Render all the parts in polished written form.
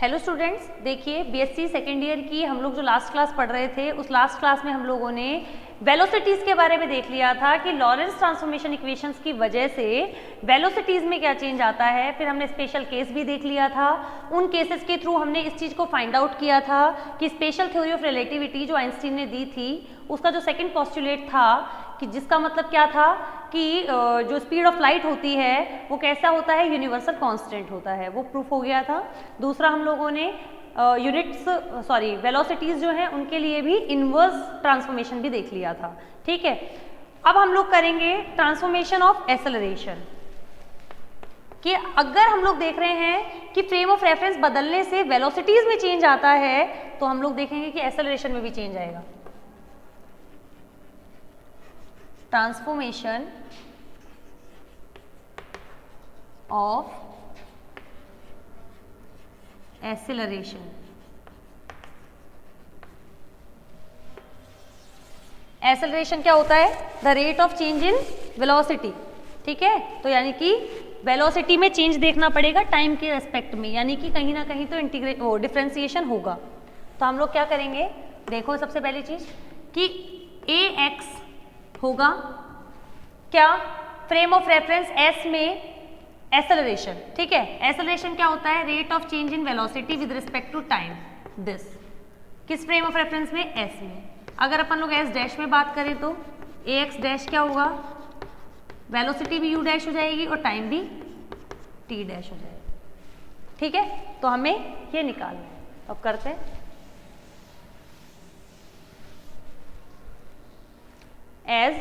Hello students, देखिए BSc second year की हम लोग जो लास्ट क्लास पढ़ रहे थे उस लास्ट क्लास में हम लोगों ने वेलोसिटीज़ के बारे में देख लिया था कि लॉरेंस ट्रांसफॉर्मेशन इक्वेशंस की वजह से वेलोसिटीज़ में क्या चेंज आता है। फिर हमने स्पेशल केस भी देख लिया था। उन केसेस के थ्रू हमने इस चीज़ को फाइंड आउट किया था कि स्पेशल थ्योरी ऑफ रिलेटिविटी जो आइंस्टीन ने दी थी उसका जो सेकेंड पोस्टुलेट था कि जिसका मतलब क्या था कि जो स्पीड ऑफ लाइट होती है वो कैसा होता है, यूनिवर्सल कांस्टेंट होता है, वो प्रूफ हो गया था। दूसरा हम लोगों ने वेलोसिटीज जो हैं उनके लिए भी इनवर्स ट्रांसफॉर्मेशन भी देख लिया था। ठीक है, अब हम लोग करेंगे ट्रांसफॉर्मेशन ऑफ एक्सेलरेशन कि अगर हम लोग देख रहे हैं कि फ्रेम ऑफ रेफरेंस बदलने से वेलोसिटीज में चेंज आता है तो हम लोग देखेंगे कि एक्सेलरेशन में भी चेंज आएगा। Transformation of acceleration. एक्सेलरेशन क्या होता है? The rate of change in velocity. ठीक है, तो यानी कि वेलोसिटी में चेंज देखना पड़ेगा टाइम के रेस्पेक्ट में, यानी कि कहीं ना कहीं तो डिफरेंशिएशन होगा। तो हम लोग क्या करेंगे, देखो सबसे पहली चीज कि ए एक्स होगा क्या, फ्रेम ऑफ रेफरेंस एस में एक्सेलरेशन। ठीक है, एक्सेलरेशन क्या होता है? Rate of change in velocity with respect to time. This किस फ्रेम ऑफ रेफरेंस में? एस में। अगर अपन लोग एस डैश में बात करें तो ए एक्स डैश क्या होगा? वेलोसिटी भी यू डैश हो जाएगी और टाइम भी टी डैश हो जाएगा। ठीक है, तो हमें ये निकालना है। अब करते हैं। एज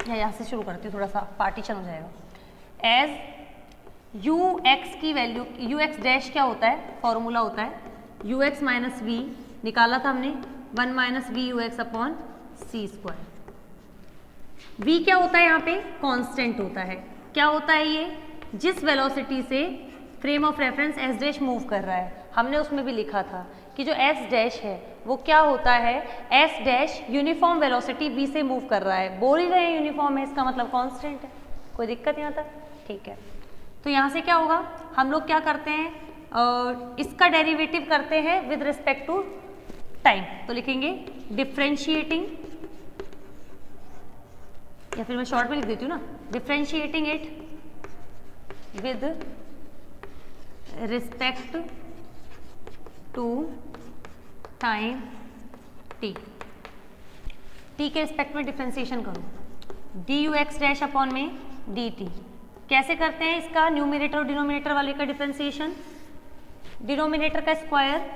यहां से शुरू करती हूँ, थोड़ा सा पार्टीशन हो जाएगा। एज यू एक्स की वैल्यू, यू एक्स डैश क्या होता है? फॉर्मूला होता है यू एक्स माइनस वी, निकाला था हमने 1 minus v u x upon सी स्क्वायर। वी क्या होता है यहाँ पे? कांस्टेंट होता है। क्या होता है ये? जिस वेलोसिटी से frame of reference S dash move कर रहा है, हमने उसमें भी लिखा था कि जो एस डैश है वो क्या होता है? S dash uniform velocity v से मूव कर रहा है। बोल ही रहे हैं यूनिफॉर्म है, इसका मतलब कांस्टेंट है। कोई दिक्कत यहाँ तक? ठीक है, तो यहाँ से क्या होगा, हम लोग क्या करते हैं, इसका डेरिवेटिव करते हैं विद रिस्पेक्ट टू टाइम। तो लिखेंगे डिफ्रेंशिएटिंग, या फिर मैं शॉर्ट में लिख देती हूँ ना, differentiating it with respect to time t. T के रिस्पेक्ट में डिफ्रेंसिएशन करो, d u x dash upon में डी टी। कैसे करते हैं इसका? न्यूमिनेटर और डिनोमिनेटर वाले का डिफ्रेंसिएशन, डिनोमिनेटर का स्क्वायर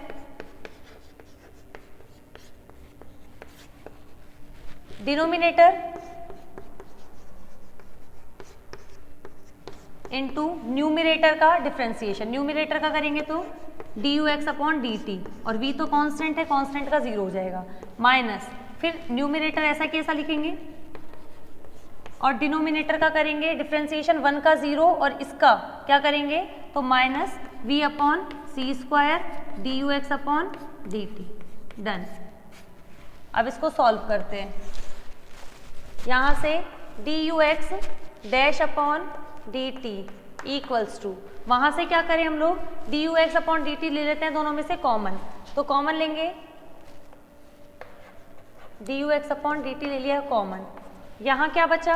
डिनोमिनेटर इनटू न्यूमिनेटर का डिफरेंशिएशन। न्यूमिनेटर का करेंगे तो d u x upon d t, और v तो कांस्टेंट है, कांस्टेंट का 0 हो जाएगा, माइनस फिर न्यूमिनेटर ऐसा कैसा लिखेंगे और डिनोमिनेटर का करेंगे डिफरेंशिएशन 1 का 0 और इसका क्या करेंगे तो माइनस v अपॉन सी square d u x upon d t. Done. अब इसको सॉल्व करते हैं। यहाँ से d u x dash upon d t equals to, वहाँ से क्या करें हम लोग, d u x upon d t ले लेते हैं दोनों में से कॉमन, तो कॉमन लेंगे, d u x upon d t ले लिया कॉमन। यहाँ क्या बचा?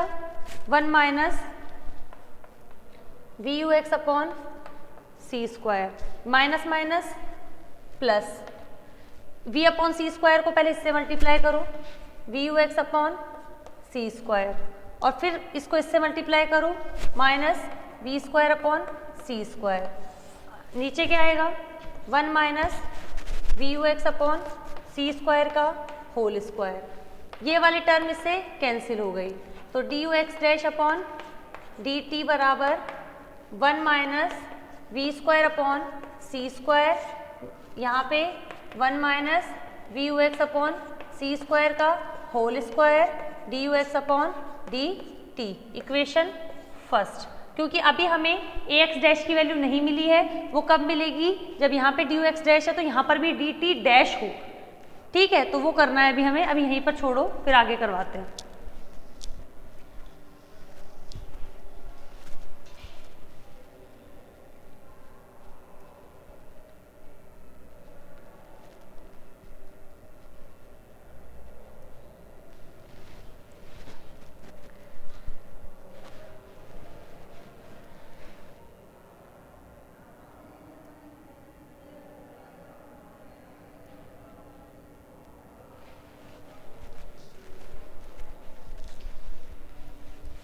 1 minus v u x upon सी square, minus minus plus, v upon सी स्क्वायर को पहले इससे मल्टीप्लाई करो, वी यू एक्स अपॉन सी स्क्वायर, और फिर इसको इससे मल्टीप्लाई करो, minus we square upon C square. नीचे क्या आएगा? 1 minus v u x upon सी स्क्वायर का होल स्क्वायर। ये वाली टर्म इससे कैंसिल हो गई, तो d u x dash upon d t बराबर 1 minus we square upon C square, यहाँ पे 1 minus v u x upon सी स्क्वायर का whole square d u x upon d t. Equation first, क्योंकि अभी हमें ए एक्स डैश की value नहीं मिली है, वो कब मिलेगी? जब यहाँ पे डी यू एक्स डैश है तो यहाँ पर भी डी टी डैश हो। ठीक है, तो वो करना है अभी हमें, अभी यहीं पर छोड़ो, फिर आगे करवाते हैं।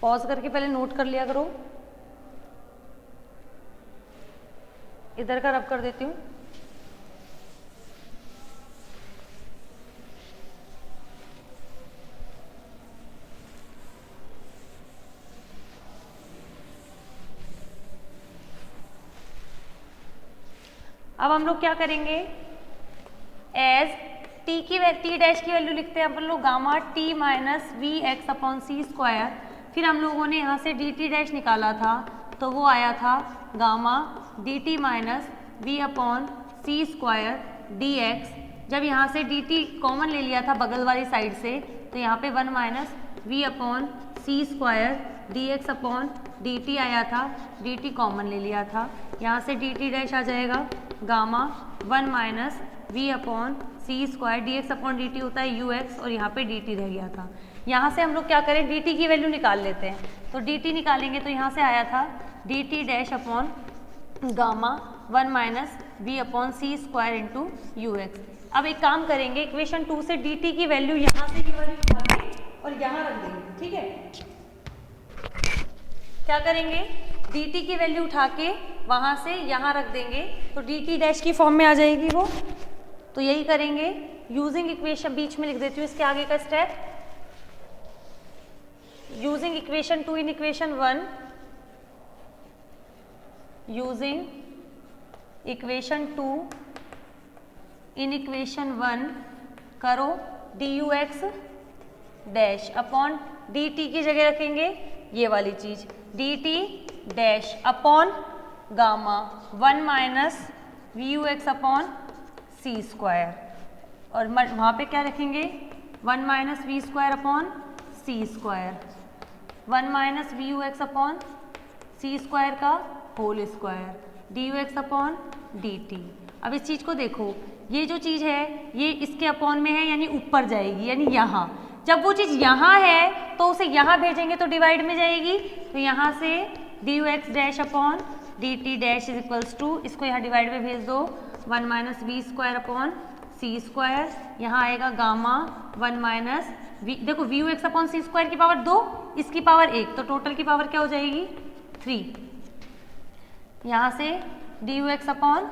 पॉज करके पहले नोट कर लिया करो। इधर का रब कर देती हूँ। अब हम लोग क्या करेंगे, एज टी डैश की वैल्यू लिखते हैं अपन लोग gamma t minus v x upon सी स्क्वायर। फिर हम लोगों ने यहाँ से डी टी डैश निकाला था तो वो आया था gamma d t minus v upon सी स्क्वायर डी एक्स। जब यहाँ से डी टी कॉमन ले लिया था बगल वाली साइड से तो यहाँ पे 1 माइनस वी अपॉन सी square d x upon d t आया था, डी टी कॉमन ले लिया था। यहाँ से डी टी डैश आ जाएगा गामा 1 माइनस वी अपॉन सी square d x upon d t होता है यू एक्स, और यहाँ पे डी टी रह गया था। यहाँ से हम लोग क्या करें, डी टी की वैल्यू निकाल लेते हैं। तो डी टी निकालेंगे तो यहाँ से आया था d t dash upon gamma 1 minus v upon सी स्क्वायर इंटू यू एक्स। अब एक काम करेंगे, इक्वेशन 2 से डी टी की वैल्यू यहाँ से की वैल्यू उठाएंगे और यहाँ रख देंगे, ठीक है। क्या करेंगे, डी टी की वैल्यू उठा के वहाँ से यहाँ रख देंगे तो डी टी डैश की फॉर्म में आ जाएगी वो। तो यही करेंगे यूजिंग इक्वेशन, बीच में लिख देती हूँ इसके आगे का step, using equation 2 in equation 1, using equation 2 in equation 1 करो d u x dash upon d t की जगह रखेंगे ये वाली चीज d t dash upon gamma 1 minus v u x upon सी स्क्वायर, और वहाँ पे क्या रखेंगे 1 minus we square upon C square, 1 minus v u x upon C square का whole square d u x upon d T. अब इस चीज़ को देखो, ये जो चीज़ है ये इसके अपॉन में है यानी ऊपर जाएगी, यानी यहाँ। जब वो चीज़ यहाँ है तो उसे यहाँ भेजेंगे तो डिवाइड में जाएगी। तो यहाँ से d u x dash upon d t dash is equals to, इसको यहाँ डिवाइड में भेज दो 1 minus we square upon C square, यहाँ आएगा गामा 1 माइनस वी, देखो वी यू एक्स अपॉन सी स्क्वायर की पावर 2, इसकी पावर 1, तो टोटल की पावर क्या हो जाएगी 3। यहाँ से d u x upon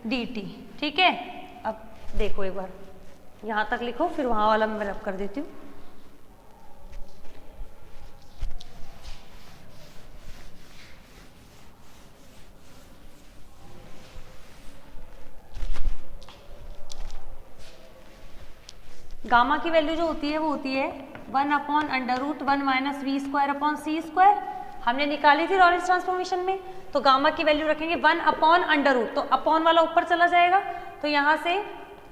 d T, ठीक है। अब देखो एक बार यहाँ तक लिखो, फिर वहाँ वाला मैं रब कर देती हूँ। गामा की वैल्यू जो होती है वो होती है 1 upon under root 1 minus we square upon C square, हमने निकाली थी लॉरेंस ट्रांसफॉर्मेशन में। तो गामा की वैल्यू रखेंगे 1 अपॉन अंडर रूट, तो अपॉन वाला ऊपर चला जाएगा, तो यहाँ से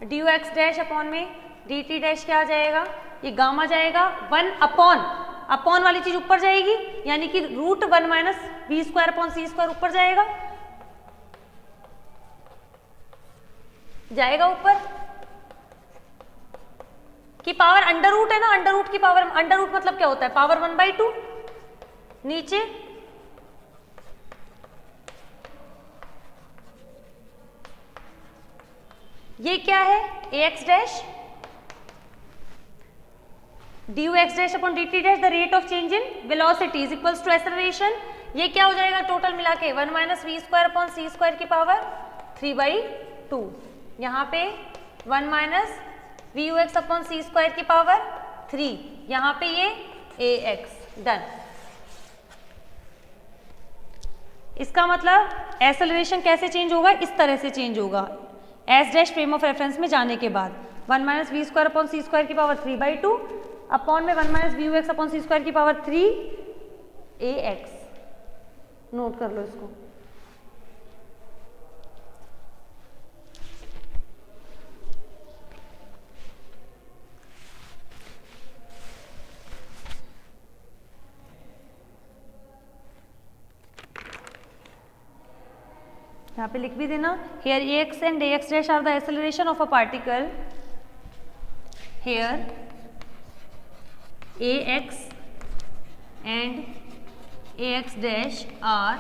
d u x dash upon में डी टी डैश क्या आ जाएगा, ये गामा जाएगा 1 अपॉन वाली चीज ऊपर जाएगी, यानी कि root 1 minus we square upon C square ऊपर जाएगा, ऊपर की पावर अंडर रूट है ना, अंडर रूट की पावर, अंडर रूट मतलब क्या होता है पावर 1/2, नीचे ये क्या है a x dash d u x dash upon d t dash, the rate of change in velocity is equals to acceleration. ये क्या हो जाएगा टोटल मिला के 1 minus we square upon C square की पावर 3/2, यहाँ पे 1 minus v u x upon सी square की पावर 3, यहाँ पे ये ए एक्स, डन। इसका मतलब एक्सेलरेशन कैसे चेंज होगा, इस तरह से चेंज होगा S dash frame of reference में जाने के बाद 1 minus we square upon C square की पावर 3/2 अपॉन में 1 minus v u x upon सी स्क्वायर की पावर 3 ए एक्स, नोट कर लो इसको। यहाँ पे लिख भी देना, here ax and ax dash are the acceleration of a particle, here ax and ax dash are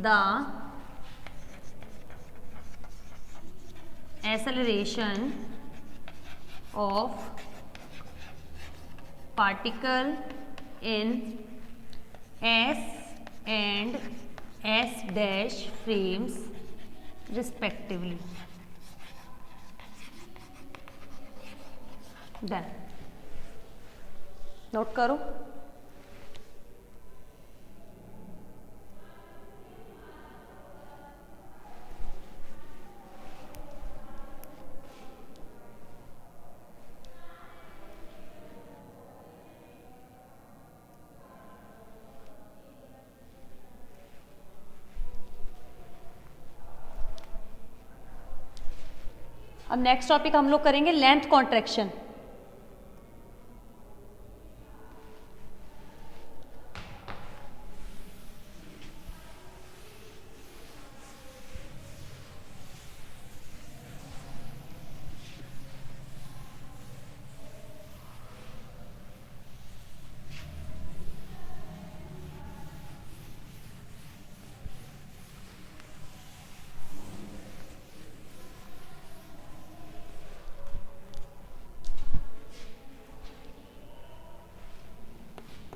the acceleration of particle in S and S dash frames respectively. Done. Note करो. अब नेक्स्ट टॉपिक हम लोग करेंगे length contraction.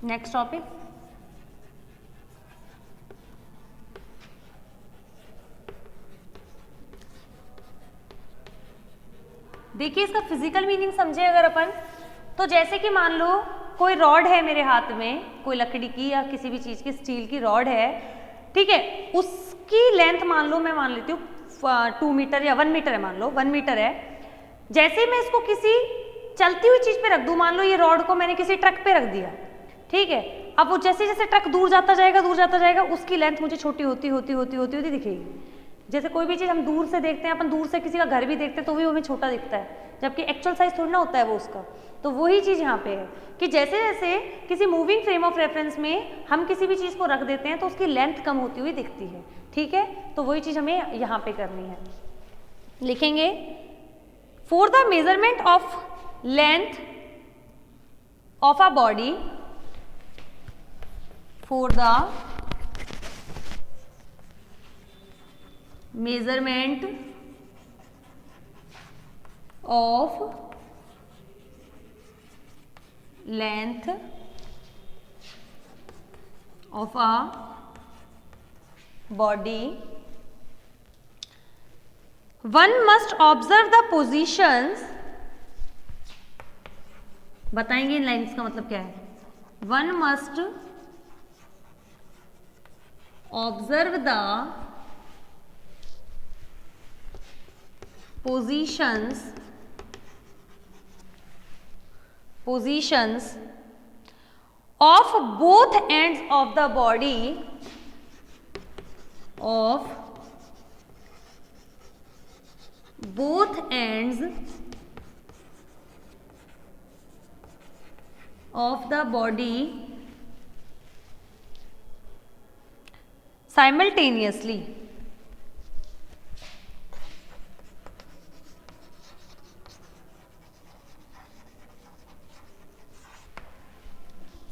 Next topic देखिए, इसका physical meaning समझे अगर अपन, तो जैसे कि मान लो कोई रॉड है मेरे हाथ में, कोई लकड़ी की या किसी भी चीज की, स्टील की रॉड है, ठीक है, उसकी लेंथ मान लो, मैं मान लेती हूँ 2 मीटर या 1 मीटर है, मान लो 1 मीटर है. जैसे मैं इसको किसी चलती हुई चीज पे रख दूं, मान लो ये रॉड को मैंने किसी ट्रक पे रख दिया, ठीक है, अब वो जैसे जैसे ट्रक दूर जाता जाएगा उसकी लेंथ मुझे छोटी होती दिखेगी. जैसे कोई भी चीज हम दूर से देखते हैं, अपन दूर से किसी का घर भी देखते हैं तो भी हमें छोटा दिखता है, जबकि एक्चुअल साइज थोड़ा ना होता है वो उसका. तो वही चीज यहाँ पे है कि जैसे जैसे किसी मूविंग फ्रेम ऑफ रेफरेंस में हम किसी भी चीज को रख देते हैं तो उसकी लेंथ कम होती हुई दिखती है. ठीक है, तो वही चीज हमें यहाँ पे करनी है. लिखेंगे for the measurement of length of a body, for the measurement of length of a body, one must observe the positions. बताएंगे इन लाइन्स का मतलब क्या है. One must observe the positions of both ends of the body of both ends of the body simultaneously.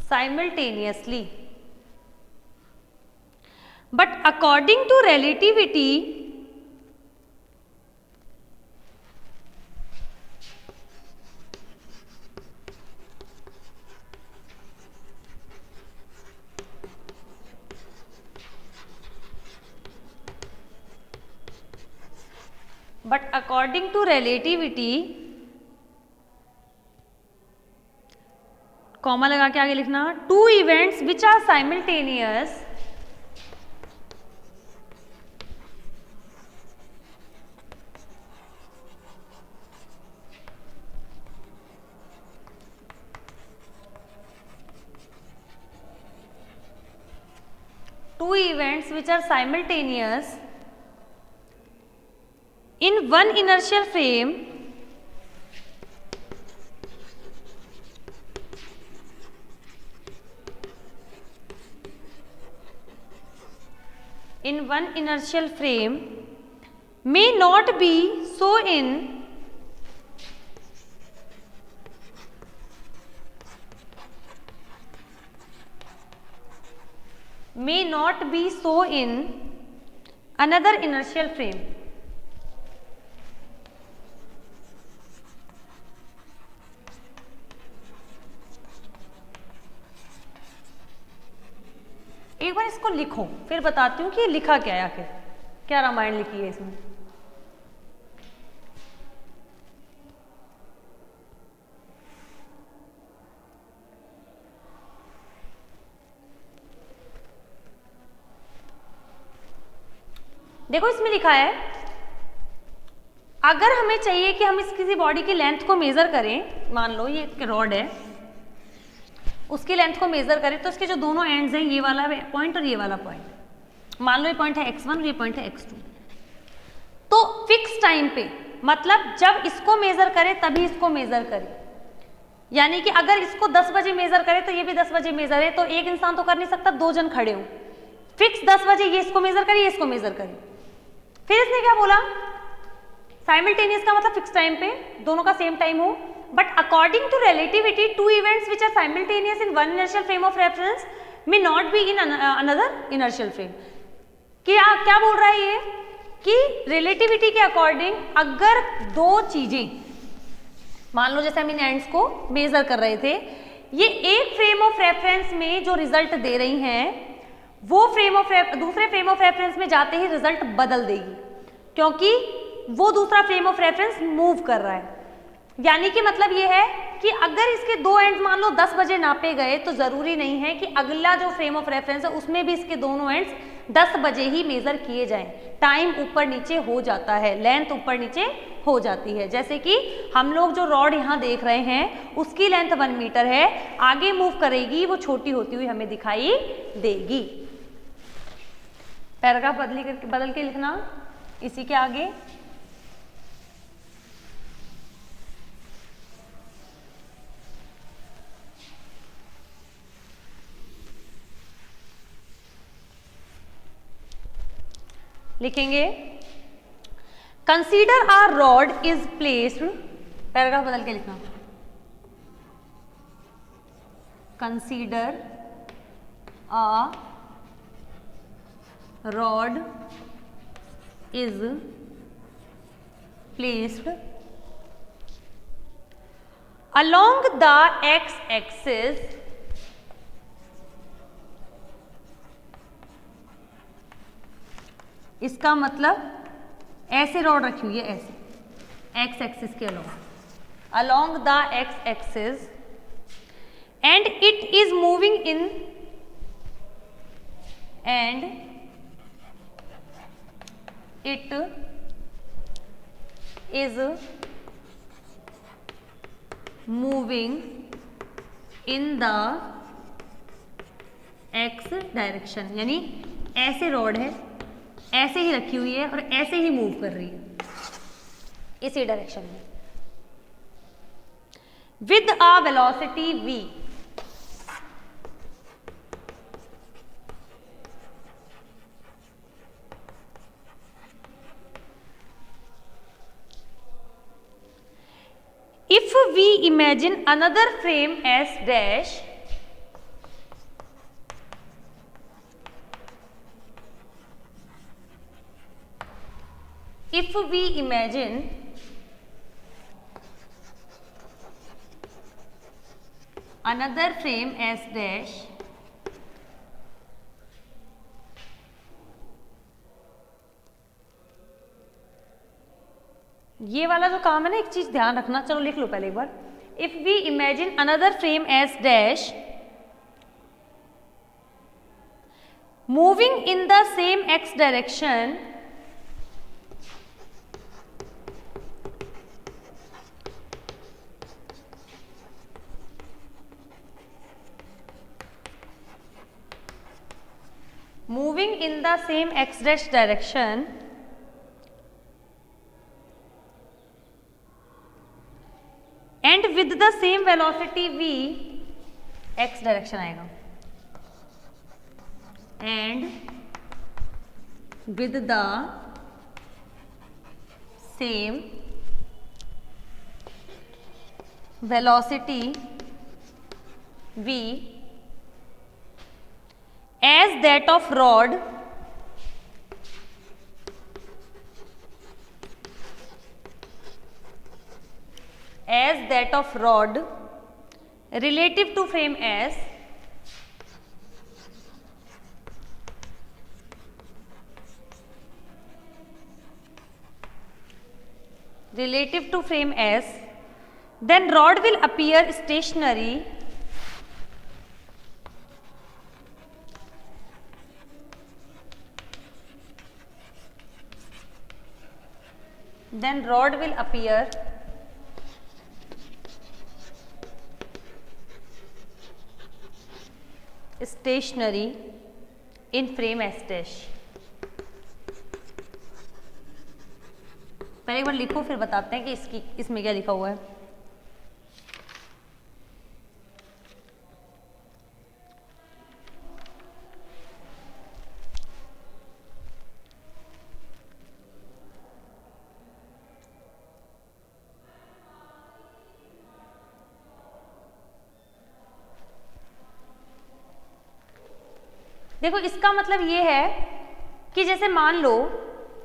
Simultaneously. But according to relativity, comma लगा के आगे लिखना, two events which are simultaneous in one inertial frame may not be so in another inertial frame. एक बार इसको लिखो, फिर बताती हूँ कि लिखा क्या है, आखिर क्या रामायण लिखी है इसमें। देखो इसमें लिखा है, अगर हमें चाहिए कि हम इस किसी बॉडी की लेंथ को मेजर करें, मान लो ये एक रॉड है, उसकी लेंथ को मेजर करें तो इसके जो दोनों एंड्स हैं, ये वाला पॉइंट और ये वाला पॉइंट, मान लो ये पॉइंट है x1 और ये पॉइंट है x2, तो फिक्स टाइम पे, मतलब जब इसको मेजर करें तभी इसको मेजर करें, यानी कि अगर इसको 10 बजे मेजर करें तो ये भी 10 बजे मेजर है, तो एक इंसान तो कर नहीं सकता, 2 जन खड़े हो, फिक्स 10 बजे ये इसको मेजर करे, ये इसको मेजर करे। फिर इसने क्या बोला, साइमल्टेनियस का मतलब फिक्स टाइम पे दोनों का सेम टाइम हो, but according to relativity two events which are simultaneous in one inertial frame of reference may not be in another inertial frame. क्या बोल रहा है ये कि रिलेटिविटी के अकॉर्डिंग अगर दो चीजें, मान लो जैसे हम इन एंड्स को मेजर कर रहे थे, ये एक फ्रेम ऑफ रेफरेंस में जो रिजल्ट दे रही हैं वो दूसरे फ्रेम ऑफ रेफरेंस में जाते ही रिजल्ट बदल देगी, क्योंकि वो दूसरा फ्रेम ऑफ रेफरेंस मूव कर रहा है। यानी कि मतलब ये है कि अगर इसके दो एंड्स मान लो 10 बजे नापे गए तो जरूरी नहीं है कि अगला जो फ्रेम ऑफ रेफरेंस है उसमें भी इसके दोनों एंड्स 10 बजे ही मेजर किए जाएं। टाइम ऊपर नीचे हो जाता है, लेंथ ऊपर नीचे हो जाती है। जैसे कि हम लोग जो रॉड यहाँ देख रहे हैं उसकी लेंथ 1 मीटर है, आगे मूव करेगी वो छोटी होती हुई हमें दिखाई देगी। पैराग्राफ बदल के लिखना इसी के आगे। लिखेंगे consider a rod is placed, paragraph बदल के लिखना, consider a rod is placed along the x axis इसका मतलब ऐसे रॉड रखी हुई है, ऐसे एक्स एक्सिस के along the x axis and it is moving in and it is moving in the x direction, यानी ऐसे रॉड है, ऐसे ही रखी हुई है और ऐसे ही मूव कर रही है इसी डायरेक्शन में with a velocity v। If we imagine another frame S dash if we imagine another frame S dash ये वाला जो काम है ना, एक चीज ध्यान रखना, चलो लिख लो पहले एक बार। If we imagine another frame S dash moving in the same x direction moving in the same x dash direction and with the same velocity v, x direction आएगा, and with the same velocity v as that of rod relative to frame S relative to frame S, then rod will appear stationary in frame S dash। पहले एक बार लिखो फिर बताते हैं कि इसमें क्या लिखा हुआ है। देखो इसका मतलब ये है कि जैसे मान लो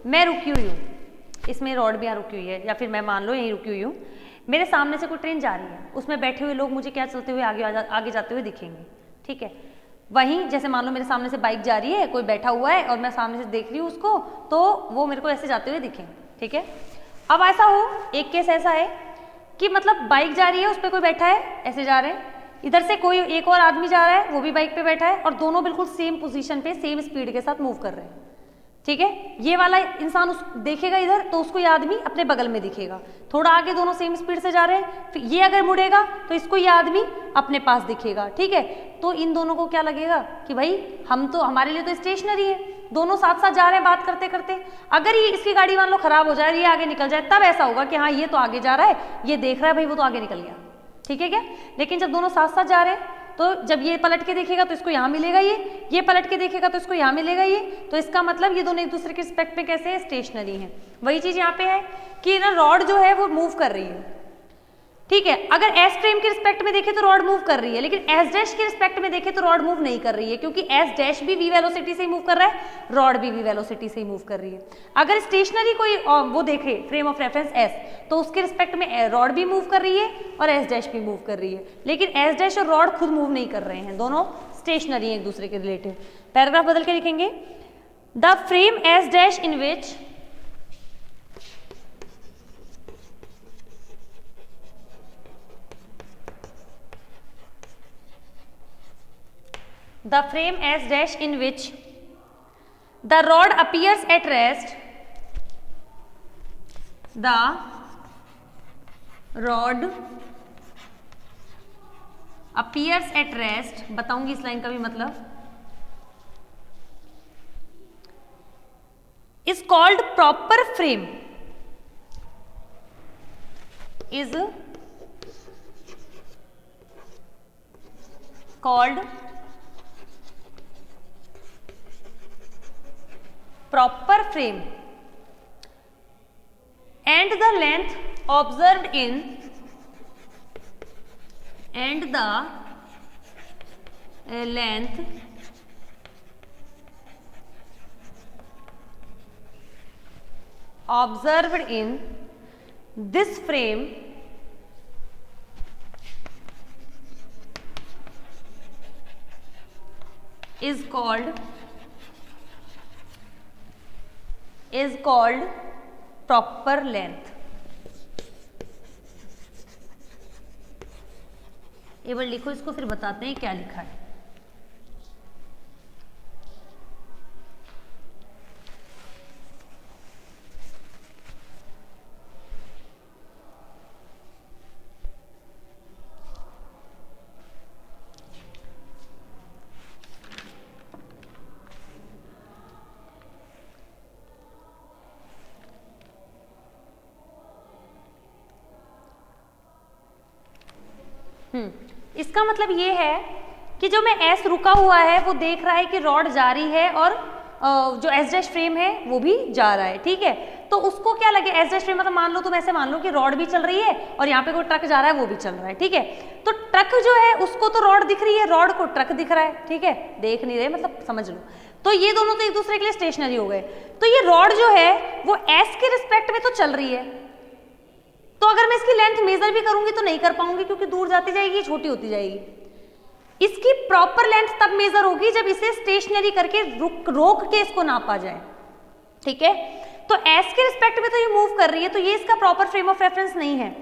मैं रुकी हुई हूँ, इसमें रॉड भी यहाँ रुकी हुई है, या फिर मैं मान लो यहीं रुकी हुई हूँ, मेरे सामने से कोई ट्रेन जा रही है, उसमें बैठे हुए लोग मुझे क्या चलते हुए आगे जाते हुए दिखेंगे, ठीक है। वहीं जैसे मान लो मेरे सामने से बाइक जा रही है, कोई बैठा हुआ है और मैं सामने से देख रही हूँ उसको, तो वो मेरे को ऐसे जाते हुए दिखेंगे, ठीक है। अब ऐसा हो, एक केस ऐसा है कि मतलब बाइक जा रही है, उस पर कोई बैठा है, ऐसे जा रहे हैं, इधर से कोई एक और आदमी जा रहा है, वो भी बाइक पे बैठा है, और दोनों बिल्कुल सेम पोजीशन पे सेम स्पीड के साथ मूव कर रहे हैं, ठीक है। ये वाला इंसान उस देखेगा इधर, तो उसको ये आदमी अपने बगल में दिखेगा, थोड़ा आगे दोनों सेम स्पीड से जा रहे हैं, फिर ये अगर मुड़ेगा तो इसको ये आदमी अपने पास दिखेगा, ठीक है। तो इन दोनों को क्या लगेगा कि भाई हम तो, हमारे लिए तो स्टेशनरी है, दोनों साथ साथ जा रहे हैं बात करते करते। अगर ये इसकी गाड़ी मान लो खराब हो जाए, ये आगे निकल जाए, तब ऐसा होगा कि हाँ ये तो आगे जा रहा है, ये देख रहा है भाई वो तो आगे निकल गया, ठीक है क्या। लेकिन जब दोनों साथ साथ जा रहे हैं, तो जब ये पलट के देखेगा तो इसको यहाँ मिलेगा, ये पलट के देखेगा तो इसको यहाँ मिलेगा ये, तो इसका मतलब ये दोनों एक दूसरे के रिस्पेक्ट में कैसे है, स्टेशनरी हैं। वही चीज यहाँ पे है कि ना रॉड जो है वो मूव कर रही है, ठीक है। अगर एस फ्रेम के रिस्पेक्ट में देखे तो रॉड मूव कर रही है, लेकिन एस डैश के रिस्पेक्ट में देखे तो रॉड मूव नहीं कर रही है, क्योंकि एस डैश भी वी वेलोसिटी से ही मूव कर रहा है, रॉड भी वी वेलोसिटी से ही मूव कर रही है। अगर स्टेशनरी कोई वो देखे फ्रेम ऑफ रेफरेंस एस, तो उसके रिस्पेक्ट में रॉड भी मूव कर रही है और एस डैश भी मूव कर रही है, लेकिन एस डैश और रॉड खुद मूव नहीं कर रहे हैं, दोनों स्टेशनरी हैं एक दूसरे के रिलेटिव। पैराग्राफ बदल के लिखेंगे, the frame S dash in which the frame S dash in which the rod appears at rest, the rod appears at rest, बताऊंगी इस लाइन का भी मतलब, is called proper frame, is called proper frame, and the length observed in this frame is called proper length। एक बार लिखो इसको, फिर बताते हैं क्या लिखा है। इसका मतलब ये है कि जो मैं एस रुका हुआ है वो देख रहा है कि रॉड जा रही है और जो एस डैश फ्रेम है वो भी जा रहा है, ठीक है। तो उसको क्या लगे, एस डैश फ्रेम मतलब मान लो तुम ऐसे मान लो कि रॉड भी चल रही है और यहाँ पे कोई ट्रक जा रहा है वो भी चल रहा है, ठीक है। तो ट्रक जो है उसको तो रॉड दिख रही है, रॉड को ट्रक दिख रहा है, ठीक है, देख नहीं रहे मतलब समझ लो। तो ये दोनों तो एक दूसरे के लिए स्टेशनरी हो गए। तो ये रॉड जो है वो एस के रिस्पेक्ट में तो चल रही है, तो अगर मैं इसकी लेंथ मेजर भी करूंगी तो नहीं कर पाऊंगी, क्योंकि दूर जाती जाएगी, छोटी होती जाएगी। इसकी प्रॉपर लेंथ तब मेजर होगी जब इसे स्टेशनरी करके रोक के इसको नापा जाए, ठीक है। तो एस के रिस्पेक्ट में तो ये मूव कर रही है, तो ये इसका प्रॉपर फ्रेम ऑफ रेफरेंस नहीं है।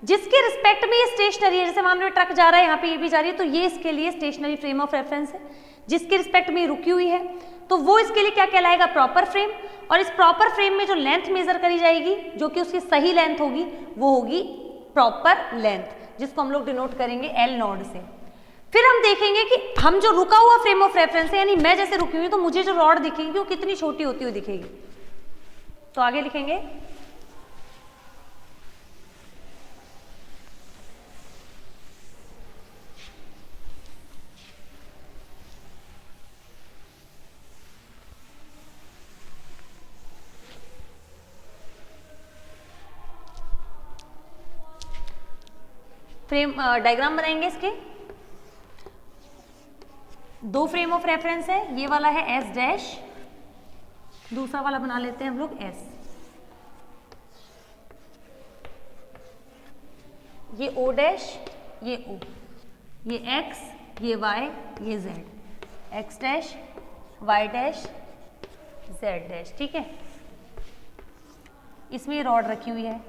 जिसके रिस्पेक्ट में ये स्टेशनरी है, जैसे मान लो ट्रक जा रहा है, यहाँ पे ये भी जा रही है, तो ये इसके लिए स्टेशनरी फ्रेम ऑफ रेफरेंस है। जिसके रिस्पेक्ट में ये रुकी हुई है तो वो इसके लिए क्या कहलाएगा, प्रॉपर फ्रेम। और इस प्रॉपर फ्रेम में जो लेंथ मेजर करी जाएगी, जो कि उसकी सही लेंथ होगी, वो होगी प्रॉपर लेंथ, जिसको हम लोग डिनोट करेंगे एल नॉट से। फिर हम देखेंगे कि हम जो रुका हुआ फ्रेम ऑफ रेफरेंस है, यानी मैं जैसे रुकी हुई तो मुझे जो रॉड दिखेगी वो कितनी छोटी होती हुई दिखेगी। तो आगे लिखेंगे फ्रेम डायग्राम बनाएंगे। इसके दो फ्रेम ऑफ रेफरेंस है, ये वाला है एस डैश, दूसरा वाला बना लेते हैं हम लोग एस। ये ओ डैश, ये ओ, ये एक्स, ये वाई, ये z, x dash, y dash, z dash. ठीक है, इसमें ये रॉड रखी हुई है,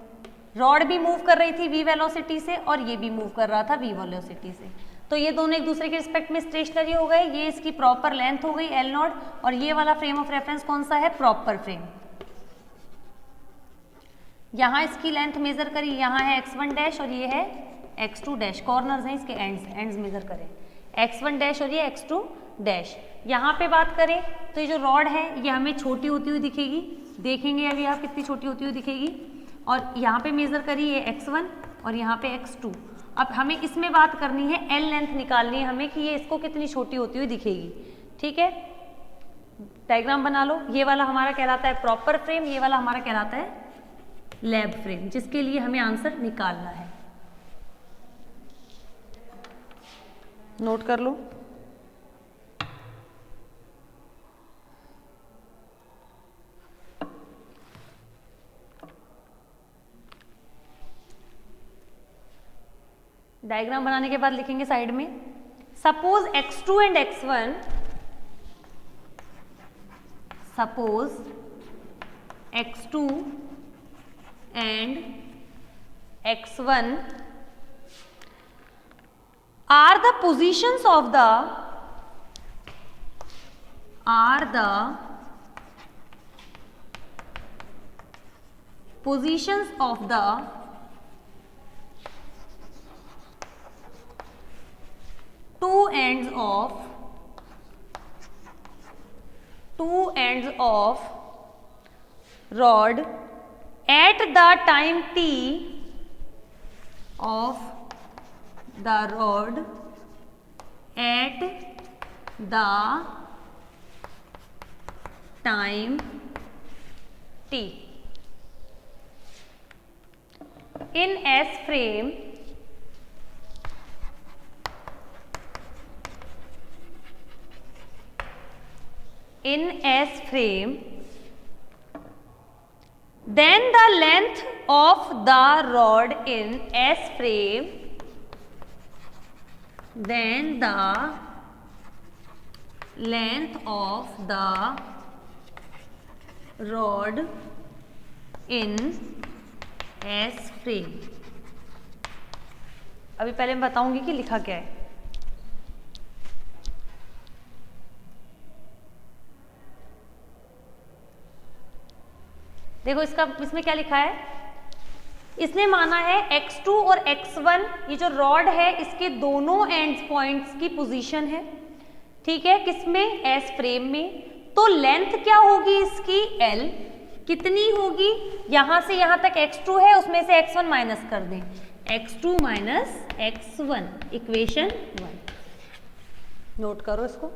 रॉड भी मूव कर रही थी v वेलोसिटी से और ये भी मूव कर रहा था v वेलोसिटी से, तो ये दोनों एक दूसरे के रिस्पेक्ट में स्टेशनरी हो गए। ये इसकी प्रॉपर लेंथ हो गई एल नॉट, और ये वाला फ्रेम ऑफ रेफरेंस कौन सा है, प्रॉपर फ्रेम। यहाँ इसकी लेंथ मेजर करी, यहाँ है x1 डैश और ये है x2 डैश, कॉर्नर्स हैं इसके, एंड्स मेजर करें, x1 डैश और ये x2 डैश। यहाँ पे बात करें तो ये जो रॉड है ये हमें छोटी होती हुई दिखेगी, देखेंगे अभी आप कितनी छोटी होती हुई दिखेगी। और यहाँ पे मेजर करी ये x1 और यहाँ पे x2। अब हमें इसमें बात करनी है, एल लेंथ निकालनी है हमें कि ये इसको कितनी छोटी होती हुई दिखेगी। ठीक है, डायग्राम बना लो। ये वाला हमारा कहलाता है प्रॉपर फ्रेम, ये वाला हमारा कहलाता है लैब फ्रेम, जिसके लिए हमें आंसर निकालना है। नोट कर लो। डायग्राम बनाने के बाद लिखेंगे साइड में, suppose x2 and x1, suppose x2 and x1 are the positions of the two ends of rod at the time t of the rod at the time t in S frame then the length of the rod in S frame then the length of the rod in S frame। अभी पहले मैं बताऊंगी कि लिखा क्या है। देखो इसमें क्या लिखा है, इसने माना है x2 और x1 ये जो रॉड है इसके दोनों एंड्स पॉइंट्स की पोजीशन है। ठीक है, किसमें, एस फ्रेम में। तो लेंथ क्या होगी इसकी, l कितनी होगी, यहां से यहां तक x2 है, उसमें से x1 माइनस कर दें, x2 minus x1, equation 1। Note करो इसको।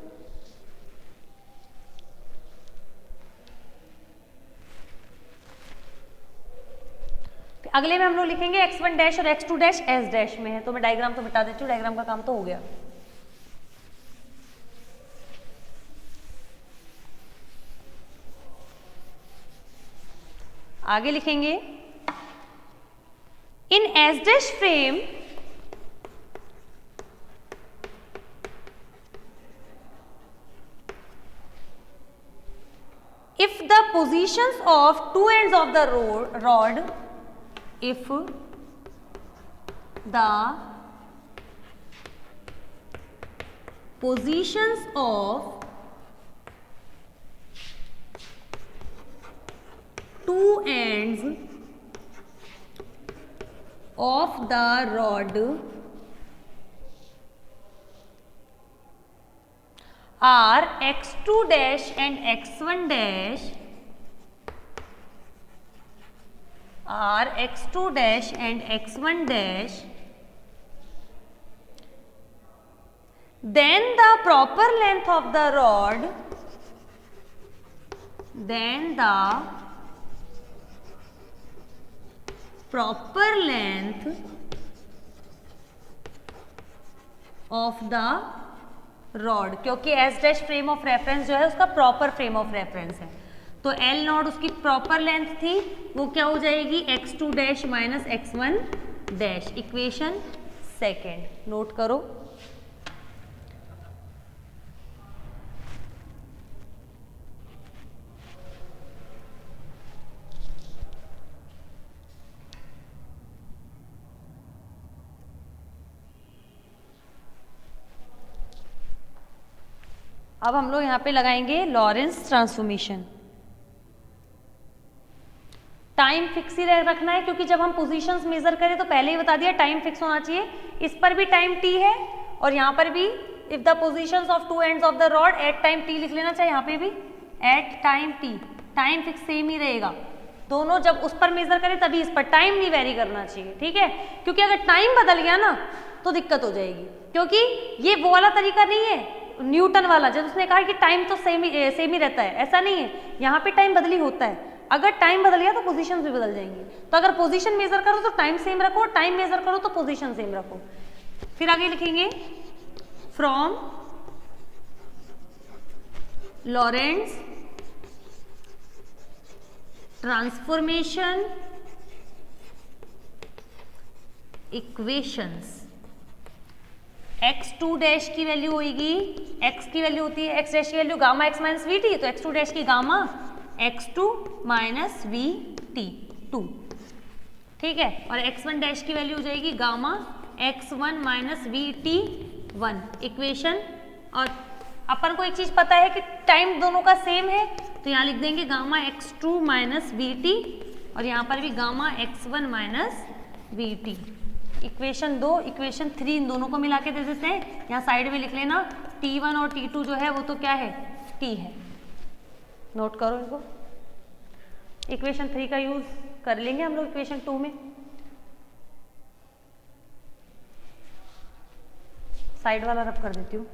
अगले में हम लोग लिखेंगे x1 डैश और x2 डैश s डैश में है, तो मैं डायग्राम तो मिटा देती हूँ, डायग्राम का काम तो हो गया। आगे लिखेंगे इन S dash frame if the positions of two ends of the rod, if the positions of two ends of the rod are x2 dash and x1 dash, are x2 dash and x1 dash, then the proper length of the rod, then the proper length of the rod, क्योंकि S dash frame of reference जो है उसका proper frame of reference है, तो L naught उसकी proper length थी, वो क्या हो जाएगी x2 dash minus x1 dash. Equation second note करो। अब हम लोग यहाँ पे लगाएंगे लॉरेंस ट्रांसफॉर्मेशन। टाइम फिक्स ही रखना है, क्योंकि जब हम पोजीशंस मेजर करें तो पहले ही बता दिया टाइम फिक्स होना चाहिए। इस पर भी टाइम टी है और यहाँ पर भी if the positions of two ends of the rod at time T लिख लेना चाहिए, यहाँ पे भी at time T, time fix same ही रहेगा। दोनों जब उस पर मेजर करें तभी इस पर, टाइम नहीं वेरी करना चाहिए, ठीक है। क्योंकि अगर टाइम बदल गया ना तो दिक्कत हो जाएगी, क्योंकि ये वो वाला तरीका नहीं है न्यूटन वाला जब उसने कहा कि टाइम तो सेम ही रहता है, ऐसा नहीं है। यहाँ पे टाइम बदली होता है, अगर टाइम बदल गया तो पोजीशंस भी बदल जाएंगी। तो अगर पोजीशन मेजर करो तो टाइम सेम रखो, टाइम मेजर करो तो पोजीशन सेम रखो। फिर आगे लिखेंगे from Lorentz transformation equations, x2 dash की वैल्यू होगी, x की वैल्यू होती है x डैश की value gamma x minus v T, तो x2 डैश की gamma x2 minus v T 2, ठीक है। और x1 डैश की वैल्यू हो जाएगी gamma x1 minus v T 1। Equation, और अपन को एक चीज पता है कि टाइम दोनों का सेम है, तो यहाँ लिख देंगे gamma x2 minus v T और यहाँ पर भी gamma x1 minus v T. Equation 2, equation 3 इन दोनों को मिला के दे देते हैं। यहाँ साइड में लिख लेना T1 और T2 जो है वो तो क्या है, T है। नोट करो इनको। इक्वेशन 3 का यूज कर लेंगे हम लोग इक्वेशन 2 में। साइड वाला रब कर देती हूँ।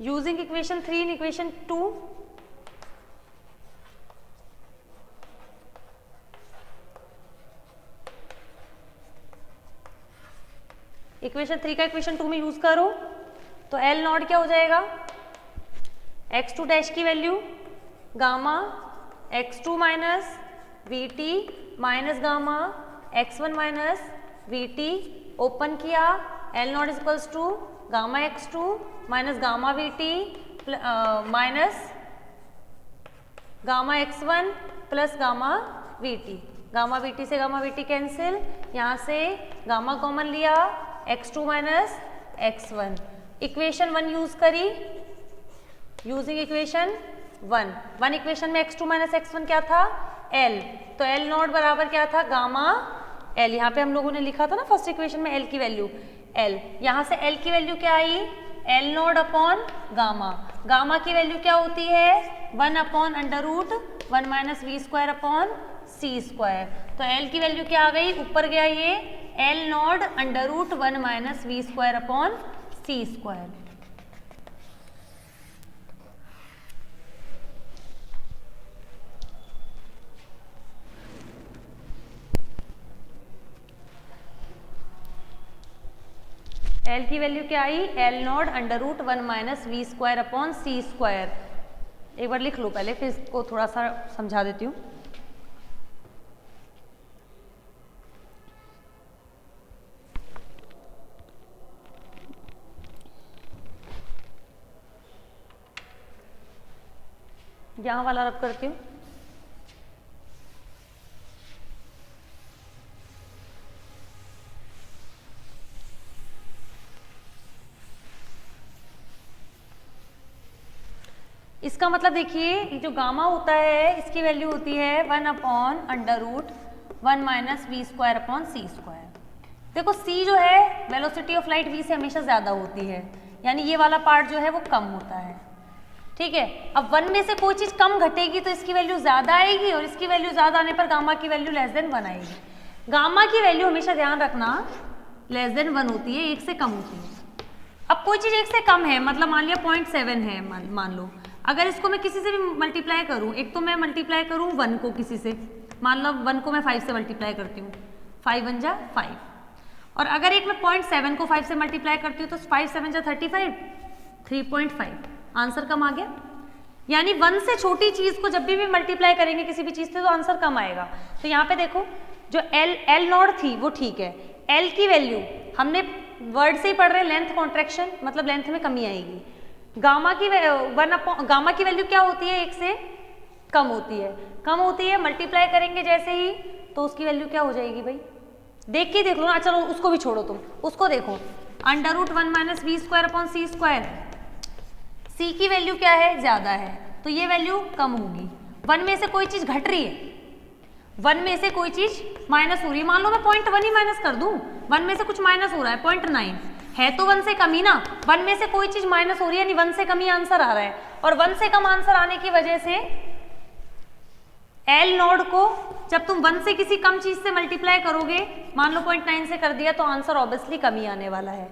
Using equation 3 in equation 2, equation 3 का इक्वेशन 2 में यूज करो तो L नॉट क्या हो जाएगा, x2 डैश की value gamma x2 minus v t minus gamma x1 minus v t, open किया L not is equals to gamma x2 minus gamma v t minus gamma x1 plus gamma v t. Gamma v t से gamma v t cancel, यहाँ से gamma common लिया x2 minus x1। Equation 1 use करी, using equation 1 equation में x2 minus x1 क्या था, L, तो L not बराबर क्या था, गामा L। यहाँ पे हम लोगों ने लिखा था ना फर्स्ट इक्वेशन में L की वैल्यू L, यहाँ से L की वैल्यू क्या आई, L not upon gamma. Gamma की वैल्यू क्या होती है, 1 upon under root 1 minus we square upon C square. तो L की वैल्यू क्या आ गई, ऊपर गया ये L not under root 1 minus we square upon C square. L की वैल्यू क्या आई, L not under root 1 minus we square upon C square. एक बार लिख लो पहले, फिर इसको थोड़ा सा समझा देती हूँ। यहाँ वाला रब करती हूँ। इसका मतलब देखिए जो गामा होता है इसकी वैल्यू होती है 1/√1 minus we square upon C square. देखो c जो है वेलोसिटी ऑफ लाइट v से हमेशा ज़्यादा होती है, यानी ये वाला पार्ट जो है वो कम होता है, ठीक है। अब 1 में से कोई चीज़ कम घटेगी तो इसकी वैल्यू ज़्यादा आएगी और इसकी वैल्यू ज़्यादा आने पर गामा की वैल्यू लेस देन 1 आएगी। गामा की वैल्यू हमेशा ध्यान रखना लेस देन 1 होती है, 1 से कम होती है। अब कोई चीज़ 1 से कम है, मतलब मान लिया 0.7 है, मान लो अगर इसको मैं किसी से भी मल्टीप्लाई करूँ, एक तो मैं मल्टीप्लाई करूँ 1 को किसी से, मान लो 1 को मैं 5 से मल्टीप्लाई करती हूँ, 5 1 जा 5, और अगर एक मैं 0.7 को 5 से मल्टीप्लाई करती हूँ तो 5 7 जा 35, 3.5, आंसर कम आ गया। यानी 1 से छोटी चीज़ को जब भी मल्टीप्लाई करेंगे किसी भी चीज़ से तो आंसर कम आएगा। तो यहाँ पे देखो जो एल नॉट थी वो ठीक है, एल की वैल्यू हमने वर्ड से ही पढ़ रहे हैं, लेंथ कॉन्ट्रैक्शन मतलब लेंथ में कमी आएगी। गामा की वैल्यू क्या होती है, 1 से कम होती है, मल्टीप्लाई करेंगे जैसे ही तो उसकी वैल्यू क्या हो जाएगी भाई, देख के देख लो ना, चलो उसको भी छोड़ो, तुम उसको देखो, √1 minus we square upon C square. C की वैल्यू क्या है, ज्यादा है तो ये वैल्यू कम होगी। 1 में से कोई चीज घट रही है, 1 में से कोई चीज माइनस हो रही है, मान लो मैं 0.1 ही माइनस कर दूं, 1 में से कुछ माइनस हो रहा है 0.9 है तो 1 से कम ही ना, 1 में से कोई चीज माइनस हो रही है यानी 1 से कम ही आंसर आ रहा है, और 1 से कम आंसर आने की वजह से एल नोड को जब तुम 1 से किसी कम चीज से मल्टीप्लाई करोगे, मान लो 0.9 से कर दिया तो आंसर ऑब्वियसली कम ही आने वाला है,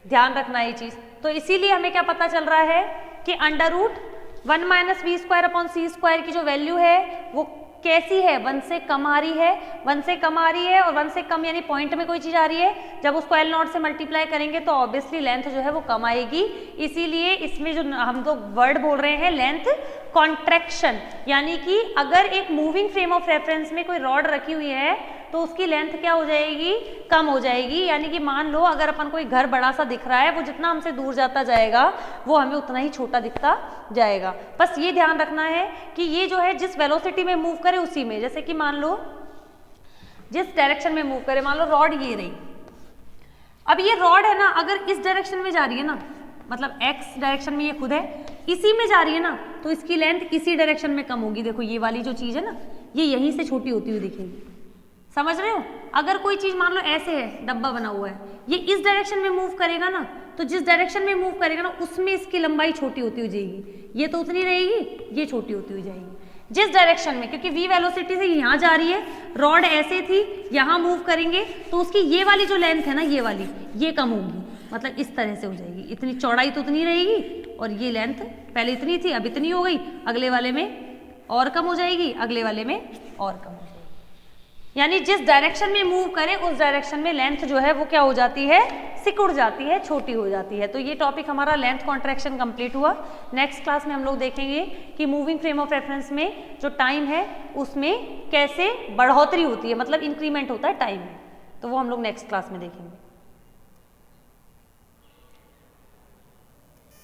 ध्यान रखना ये चीज। तो इसीलिए हमें क्या पता चल रहा है कि √1 minus we square upon C square की जो वैल्यू है वो कैसी है, 1 से कम आ रही है, 1 से कम आ रही है, और 1 से कम यानी पॉइंट में कोई चीज आ रही है, जब उसको एल नॉट से मल्टीप्लाई करेंगे तो ऑब्वियसली लेंथ जो है वो कम आएगी। इसीलिए इसमें जो हम तो वर्ड बोल रहे हैं लेंथ कॉन्ट्रैक्शन, यानी कि अगर एक मूविंग फ्रेम ऑफ रेफरेंस में कोई रॉड रखी हुई है तो उसकी लेंथ क्या हो जाएगी, कम हो जाएगी। यानी कि मान लो अगर अपन कोई घर बड़ा सा दिख रहा है, वो जितना हमसे दूर जाता जाएगा वो हमें उतना ही छोटा दिखता जाएगा। बस ये ध्यान रखना है कि ये जो है जिस वेलोसिटी में मूव करे उसी में, जैसे कि मान लो जिस डायरेक्शन में मूव करे, मान लो रॉड ये रही, अब ये रॉड है ना, अगर इस डायरेक्शन में जा रही है ना, मतलब x डायरेक्शन में ये खुद है, इसी में जा रही है ना, तो इसकी लेंथ इसी डायरेक्शन में कम होगी। देखो ये वाली जो चीज है ना, ये यहीं से छोटी होती हुई दिखेगी, समझ रहे हो। अगर कोई चीज मान लो ऐसे है, डब्बा बना हुआ है, ये इस डायरेक्शन में मूव करेगा ना, तो जिस डायरेक्शन में मूव करेगा ना उसमें इसकी लंबाई छोटी होती हुई जाएगी, ये तो उतनी रहेगी, ये छोटी होती हुई जाएगी जिस डायरेक्शन में, क्योंकि v वेलोसिटी से यहाँ जा रही है, रॉड ऐसे थी, यहाँ मूव करेंगे तो उसकी ये वाली जो लेंथ है ना, ये वाली ये कम होगी, मतलब इस तरह से हो जाएगी, इतनी चौड़ाई तो उतनी रहेगी, और ये लेंथ पहले इतनी थी अब इतनी हो गई, अगले वाले में और कम हो जाएगी, अगले वाले में और कम हो जाएगी। यानी जिस डायरेक्शन में मूव करें उस डायरेक्शन में लेंथ जो है वो क्या हो जाती है, सिकुड़ जाती है, छोटी हो जाती है। तो ये टॉपिक हमारा लेंथ कॉन्ट्रैक्शन कंप्लीट हुआ। नेक्स्ट क्लास में हम लोग देखेंगे कि मूविंग फ्रेम ऑफ रेफरेंस में जो टाइम है उसमें कैसे बढ़ोतरी होती है, मतलब इंक्रीमेंट होता है टाइम में, तो वो हम लोग नेक्स्ट क्लास में देखेंगे।